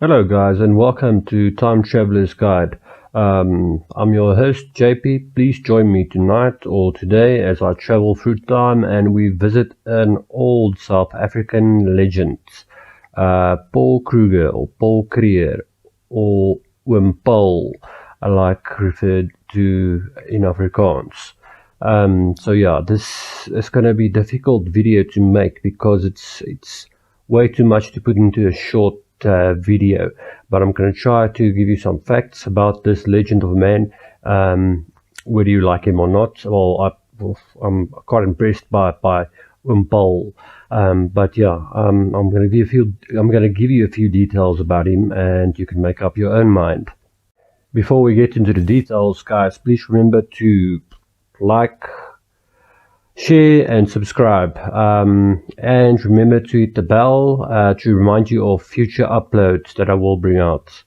Hello, guys, and welcome to Time Traveler's Guide. I'm your host, JP. Please join me tonight or today as I travel through time and we visit an old South African legend, Paul Kruger or Paul Kruger or Paul, like referred to in Afrikaans. This is going to be a difficult video to make because it's way too much to put into a short video, but I'm going to try to give you some facts about this legend of a man, whether you like him or not. I'm quite impressed by Paul, I'm going to give you a few details about him, and you can make up your own mind. Before we get into the details, guys, please remember to like, share and subscribe, and remember to hit the bell to remind you of future uploads that I will bring out.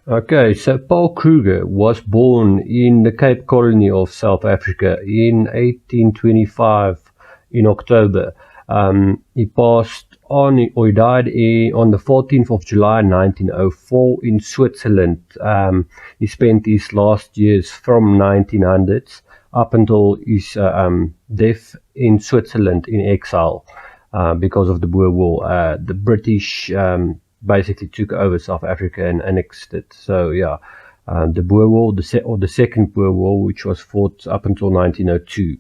Okay, so Paul Kruger was born in the Cape Colony of South Africa in 1825 in October. He died on the 14th of July 1904 in Switzerland. He spent his last years from 1900s up until his death in Switzerland in exile because of the Boer War. The British basically took over South Africa and annexed it. So yeah, the Boer War, the Second Boer War, which was fought up until 1902.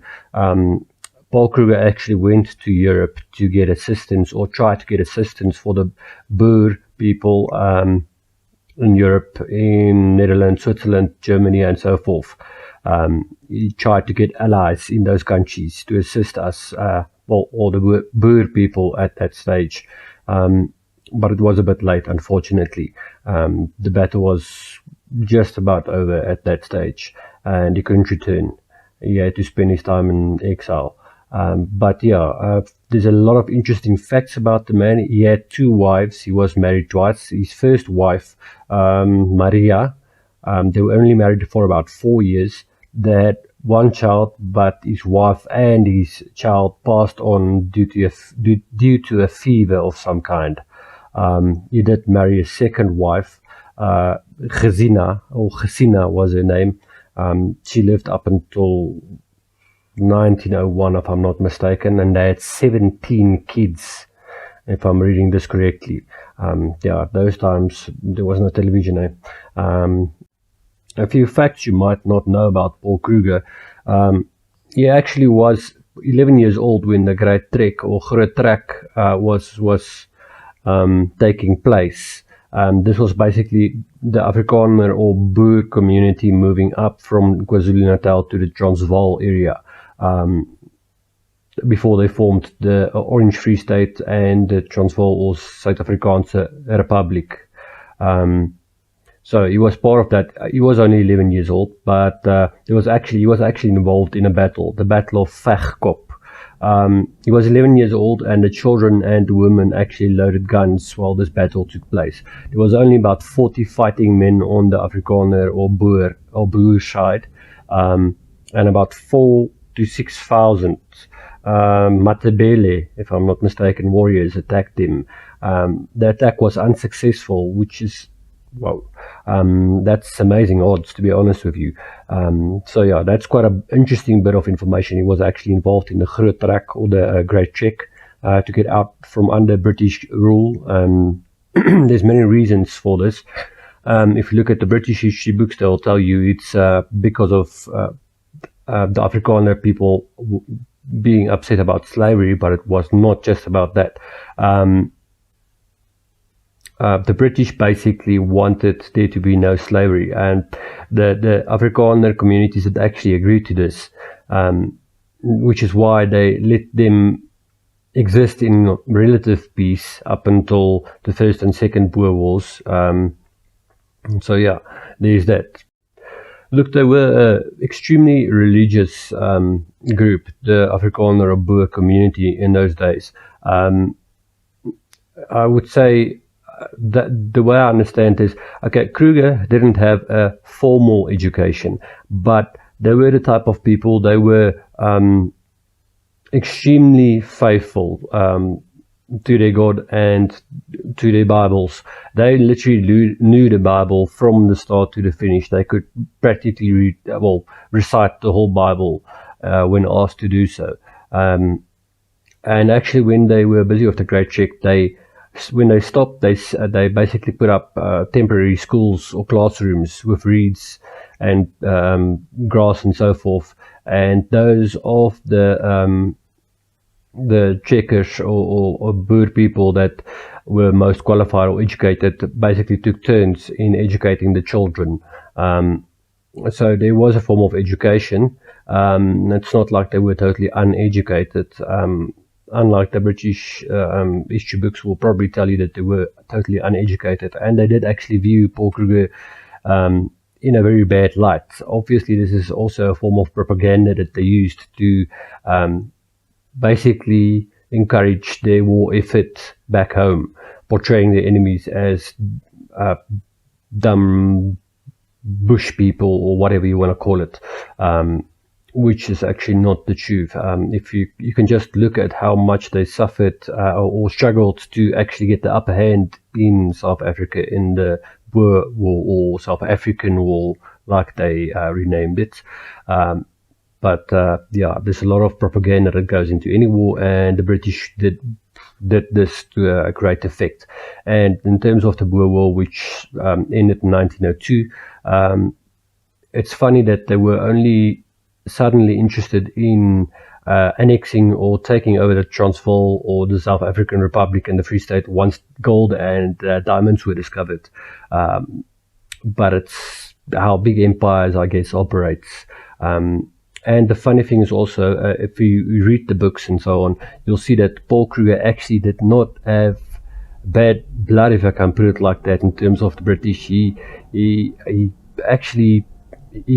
Paul Kruger actually went to Europe to get assistance, or try to get assistance for the Boer people in Europe, in Netherlands, Switzerland, Germany, and so forth. He tried to get allies in those countries to assist us, or the Boer people at that stage. But it was a bit late, unfortunately. The battle was just about over at that stage, and he couldn't return. He had to spend his time in exile. There's a lot of interesting facts about the man. He had two wives. He was married twice. His first wife, Maria, they were only married for about 4 years. They had one child, but his wife and his child passed on due to a fever of some kind. He did marry a second wife, Gesina was her name. She lived up until 1901, if I'm not mistaken, and they had 17 kids, if I'm reading this correctly. Those times there was no television. A few facts you might not know about Paul Kruger. He actually was 11 years old when the Great Trek or Groot Trek was taking place. This was basically the Afrikaner or Boer community moving up from KwaZulu-Natal to the Transvaal area, before they formed the Orange Free State and the Transvaal or Suid-Afrikaanse Republic. So he was part of that. He was only 11 years old, but he was actually involved in a battle, the Battle of Vegkop. He was 11 years old, and the children and the women actually loaded guns while this battle took place. There was only about 40 fighting men on the Afrikaner or Boer side, and about 4,000 to 6,000 Matabele, if I'm not mistaken, warriors attacked him. The attack was unsuccessful, which is that's amazing odds, to be honest with you. That's quite an interesting bit of information. He was actually involved in the Groot Trek or the Great Trek to get out from under British rule. There's many reasons for this. If you look at the British history books, they'll tell you it's because of the Afrikaner people being upset about slavery, but it was not just about that. The British basically wanted there to be no slavery, and the Afrikaner communities had actually agreed to this, which is why they let them exist in relative peace up until the First and Second Boer Wars. There's that. Look, they were an extremely religious group, the Afrikaner or Boer community in those days. I would say that the way I understand is, okay, Kruger didn't have a formal education, but they were the type of people, they were extremely faithful. to their God and to their Bibles. They literally knew the Bible from the start to the finish. They could practically recite the whole Bible when asked to do so. And actually, when they were busy with the Great Check, when they stopped, they basically put up temporary schools or classrooms with reeds and grass and so forth. And those of the checkers or Boer people that were most qualified or educated basically took turns in educating the children. So there was a form of education. It's not like they were totally uneducated. Unlike the British history books will probably tell you that they were totally uneducated, and they did actually view Paul Kruger in a very bad light. Obviously, this is also a form of propaganda that they used to basically encourage their war effort back home, portraying their enemies as dumb bush people or whatever you want to call it, which is actually not the truth. If you can just look at how much they suffered or struggled to actually get the upper hand in South Africa in the Boer War or South African War, like they renamed it. But there's a lot of propaganda that goes into any war, and the British did this to a great effect. And in terms of the Boer War, which ended in 1902, it's funny that they were only suddenly interested in annexing or taking over the Transvaal or the South African Republic and the Free State once gold and diamonds were discovered. But it's how big empires, I guess, operates. And the funny thing is also, if you read the books and so on, you'll see that Paul Kruger actually did not have bad blood, if I can put it like that, in terms of the British. He actually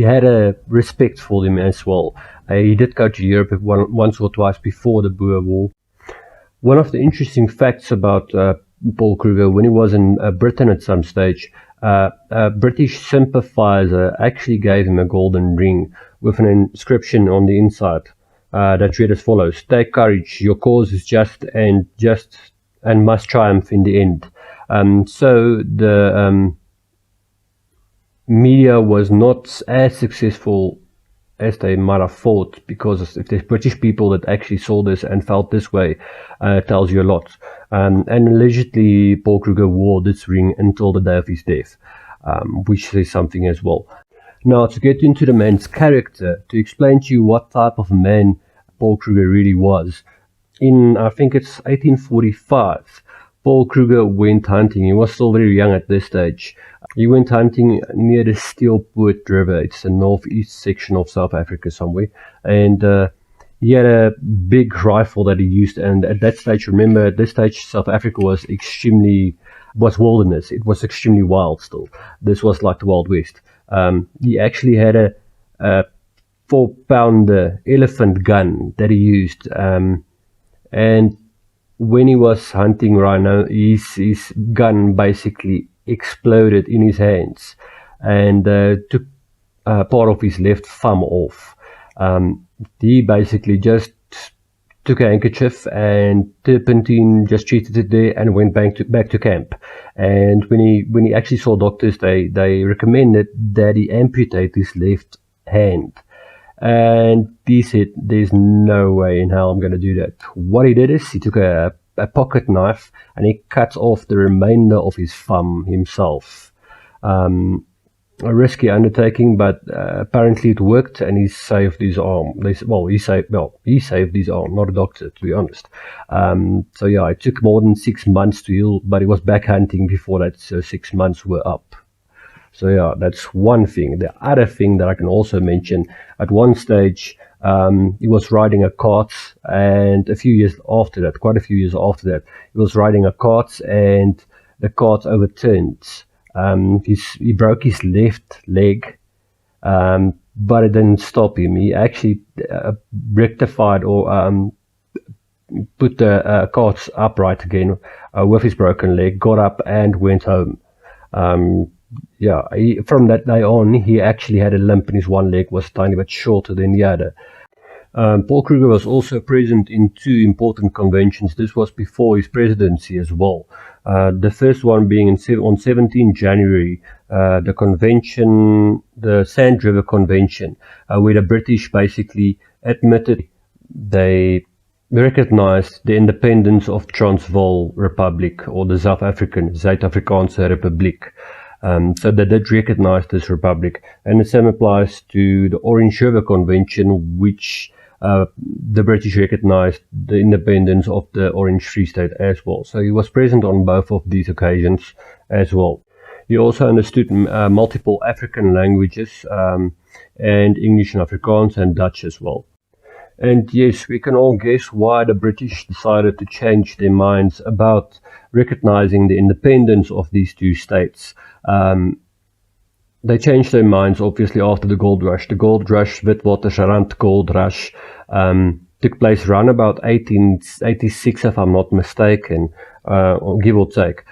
had a respect for them as well. He did go to Europe once or twice before the Boer War. One of the interesting facts about Paul Kruger, when he was in Britain at some stage, a British sympathizer actually gave him a golden ring with an inscription on the inside that read as follows: "Take courage, your cause is just and must triumph in the end." So the media was not as successful as they might have thought, because if there's British people that actually saw this and felt this way, it tells you a lot. And allegedly, Paul Kruger wore this ring until the day of his death, which says something as well. Now, to get into the man's character, to explain to you what type of man Paul Kruger really was, in, I think it's 1845, Paul Kruger went hunting. He was still very young at this stage. He went hunting near the Steelpoort River. It's the northeast section of South Africa somewhere. And he had a big rifle that he used. And at that stage, remember, at this stage, South Africa was wilderness. It was extremely wild still. This was like the Wild West. He actually had a 4-pounder elephant gun that he used. And when he was hunting rhino, his gun basically exploded in his hands and took part of his left thumb off. He basically just took a handkerchief and turpentine, just treated it there, and went back to camp. And when he actually saw doctors, they recommended that he amputate his left hand. And he said, "There's no way in hell I'm going to do that." What he did is he took a pocket knife and he cut off the remainder of his thumb himself. A risky undertaking, but apparently it worked, and he saved his arm. He saved his arm, not a doctor, to be honest. So yeah, it took more than 6 months to heal, but he was back hunting before that, so 6 months were up. So yeah, that's one thing. The other thing that I can also mention, at one stage, he was riding a cart, and quite a few years after that, he was riding a cart, and the cart overturned. He broke his left leg, but it didn't stop him. He actually rectified or put the cart upright again with his broken leg, got up and went home. From that day on, he actually had a limp, and his one leg was a tiny bit shorter than the other. Paul Kruger was also present in two important conventions. This was before his presidency as well. The first one being on 17 January, the convention, the Sand River Convention, where the British basically admitted they recognized the independence of Transvaal Republic, or the South African Zuid-Afrikaanse Republiek. So they did recognize this republic, and the same applies to the Orange River Convention, which the British recognized the independence of the Orange Free State as well. So he was present on both of these occasions as well. He also understood multiple African languages, and English and Afrikaans and Dutch as well. And yes, we can all guess why the British decided to change their minds about recognizing the independence of these two states. They changed their minds obviously after the gold rush. The gold rush, Witwatersrand gold rush, took place around about 1886, if I'm not mistaken, or give or take.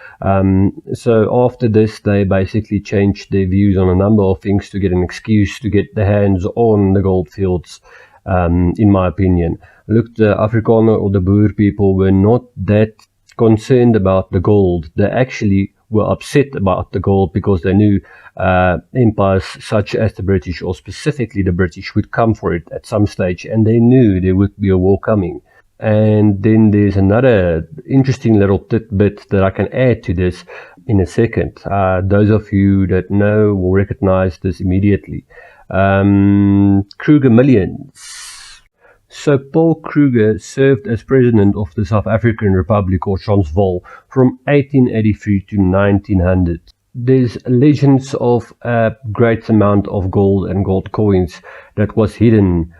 So after this, they basically changed their views on a number of things to get an excuse to get their hands on the gold fields. In my opinion, look, the Afrikaner or the Boer people were not that concerned about the gold. They actually were upset about the gold because they knew empires such as the British, or specifically the British, would come for it at some stage, and they knew there would be a war coming. And then there's another interesting little tidbit that I can add to this in a second. Those of you that know will recognize this immediately. Kruger millions. So Paul Kruger served as president of the South African Republic, or Transvaal, from 1883 to 1900. There's legends of a great amount of gold and gold coins that was hidden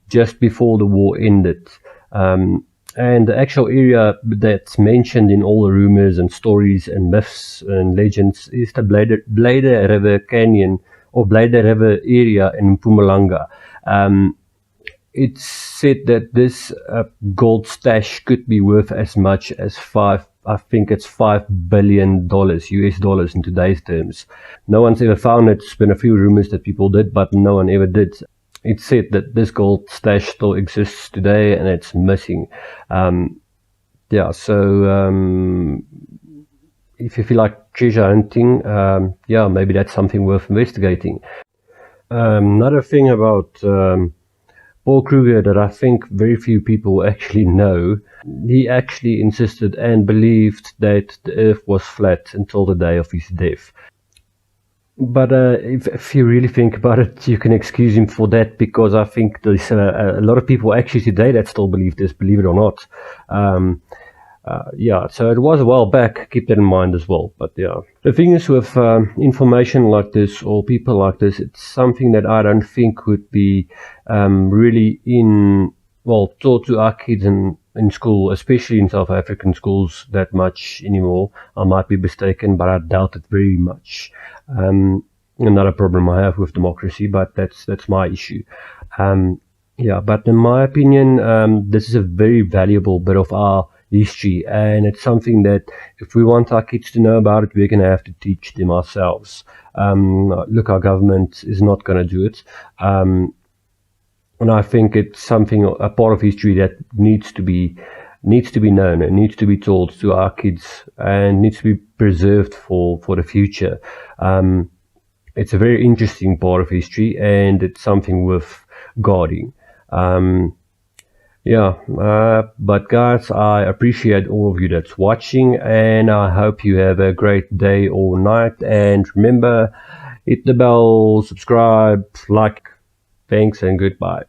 just before the war ended. And the actual area that's mentioned in all the rumors and stories and myths and legends is the Blyde River Canyon, or Blyde River area in Mpumalanga. It's said that this gold stash could be worth as much as $5 billion US dollars in today's terms. No one's ever found it. There's been a few rumors that people did, but no one ever did. It's said that this gold stash still exists today and it's missing. Yeah, so if you feel like treasure hunting, yeah, maybe that's something worth investigating. Another thing about Paul Kruger that I think very few people actually know, he actually insisted and believed that the earth was flat until the day of his death. But if you really think about it, you can excuse him for that, because I think there's a lot of people actually today that still believe this, believe it or not. Yeah, so it was a while back, keep that in mind as well. But yeah, the thing is with information like this or people like this, it's something that I don't think would be really taught to our kids in school, especially in South African schools, that much anymore. I might be mistaken, but I doubt it very much. Another problem I have with democracy, but that's my issue. Yeah, but in my opinion, this is a very valuable bit of our history, and it's something that if we want our kids to know about it, we're going to have to teach them ourselves. Look, our government is not going to do it, and I think it's something, a part of history that needs to be known and needs to be taught to our kids and needs to be preserved for the future. It's a very interesting part of history, and it's something worth guarding. Yeah, but guys, I appreciate all of you that's watching, and I hope you have a great day or night. And remember, hit the bell, subscribe, like. Thanks and goodbye.